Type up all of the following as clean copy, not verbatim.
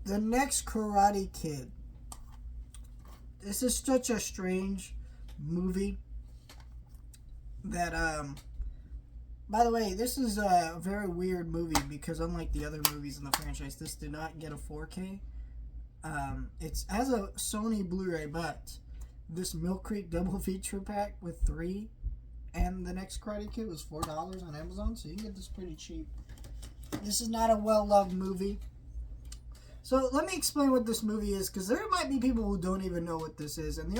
The next Karate Kid. This is such a strange movie that by the way, this is a very weird movie because unlike the other movies in the franchise, this did not get a 4K. It's as a Sony Blu-ray, but this Mill Creek double feature pack with 3 and the next Karate Kid was $4 on Amazon, so you can get this pretty cheap. This is not a well-loved movie. So let me explain what this movie is, because there might be people who don't even know what this is, and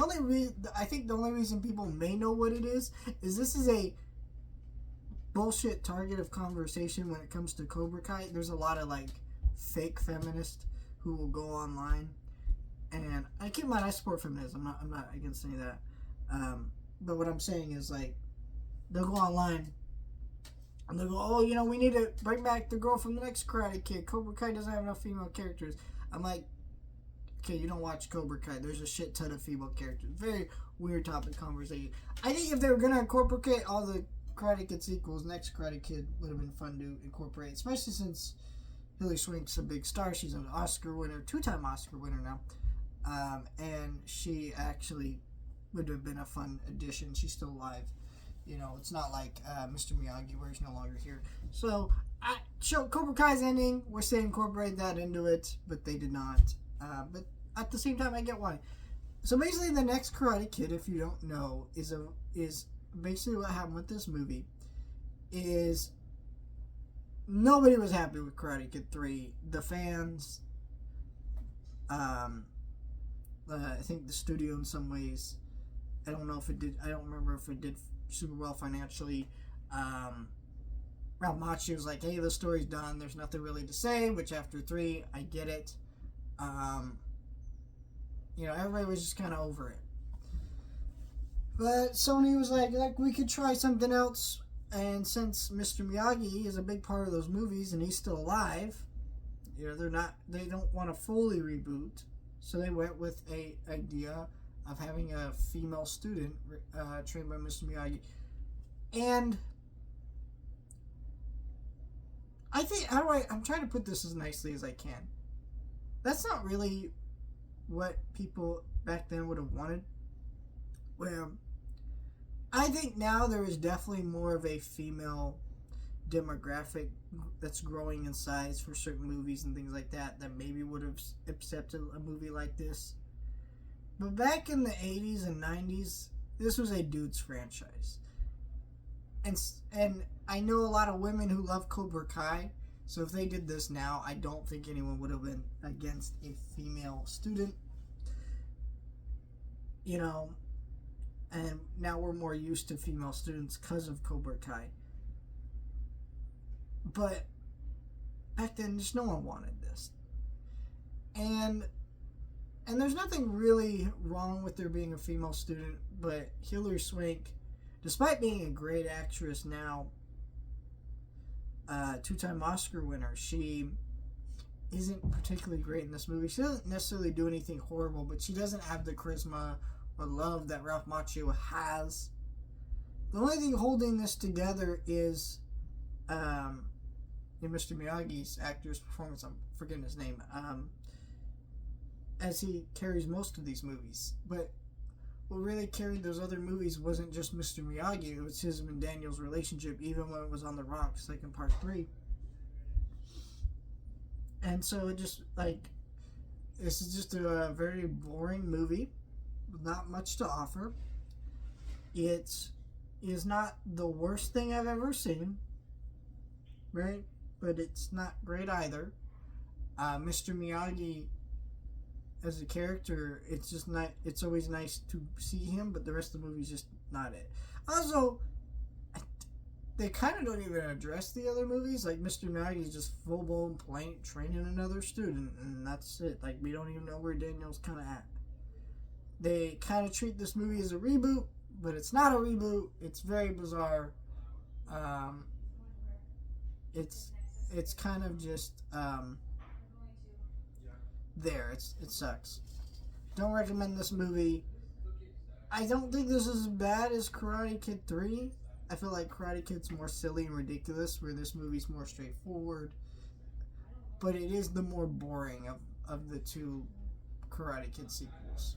I think the only reason people may know what it is this is a bullshit target of conversation when it comes to Cobra Kai. There's a lot of like fake feminists who will go online, and I keep in mind I support feminism. I'm not against any of that. But what I'm saying is like they'll go online and they'll go, oh, we need to bring back the girl from the next Karate Kid. Cobra Kai doesn't have enough female characters. I'm like, okay, you don't watch Cobra Kai. There's a shit ton of female characters. Very weird topic conversation. I think if they were gonna incorporate all the Karate Kid sequels, next Karate Kid would have been fun to incorporate, especially since Hilary Swank's a big star. She's an Oscar winner, 2-time Oscar winner now, and she actually would have been a fun addition. She's still alive. It's not like Mr. Miyagi where he's no longer here. So, Cobra Kai's ending, we're saying incorporate that into it, but they did not. But at the same time, I get why. So basically, the next Karate Kid, if you don't know, is basically what happened with this movie. Is nobody was happy with Karate Kid 3. The fans, I think the studio in some ways, I don't remember if it did super well financially. Ralph Macchio was like, hey, the story's done, there's nothing really to say, which after 3, I get it. Everybody was just kind of over it. But Sony was like, we could try something else, and since Mr. Miyagi is a big part of those movies and he's still alive, they don't want to fully reboot, so they went with a idea of having a female student trained by Mr. Miyagi. And I think, I'm trying to put this as nicely as I can. That's not really what people back then would have wanted. Well, I think now there is definitely more of a female demographic that's growing in size for certain movies and things like that maybe would have accepted a movie like this. But back in the 80s and 90s, this was a dude's franchise. And I know a lot of women who love Cobra Kai, so if they did this now, I don't think anyone would have been against a female student. And now we're more used to female students because of Cobra Kai. But back then, just no one wanted this. And there's nothing really wrong with there being a female student, but Hilary Swank, despite being a great actress now, 2-time Oscar winner, she isn't particularly great in this movie. She doesn't necessarily do anything horrible, but she doesn't have the charisma or love that Ralph Macchio has. The only thing holding this together is Mr. Miyagi's actor's performance. I'm forgetting his name. As he carries most of these movies. But what really carried those other movies wasn't just Mr. Miyagi, it was his and Daniel's relationship, even when it was on the rocks, like in part 3. And so it just, this is just a very boring movie, with not much to offer. It is not the worst thing I've ever seen, right? But it's not great either. Mr. Miyagi, as a character, it's just not. It's always nice to see him, but the rest of the movie's just not it. Also, they kind of don't even address the other movies. Like Mr. Miyagi's just full blown training another student, and that's it. Like we don't even know where Daniel's kind of at. They kind of treat this movie as a reboot, but it's not a reboot. It's very bizarre. It's kind of just there. It sucks. Don't recommend this movie. I don't think this is as bad as Karate Kid 3. I feel like Karate Kid's more silly and ridiculous, where this movie's more straightforward. But it is the more boring of the two Karate Kid sequels.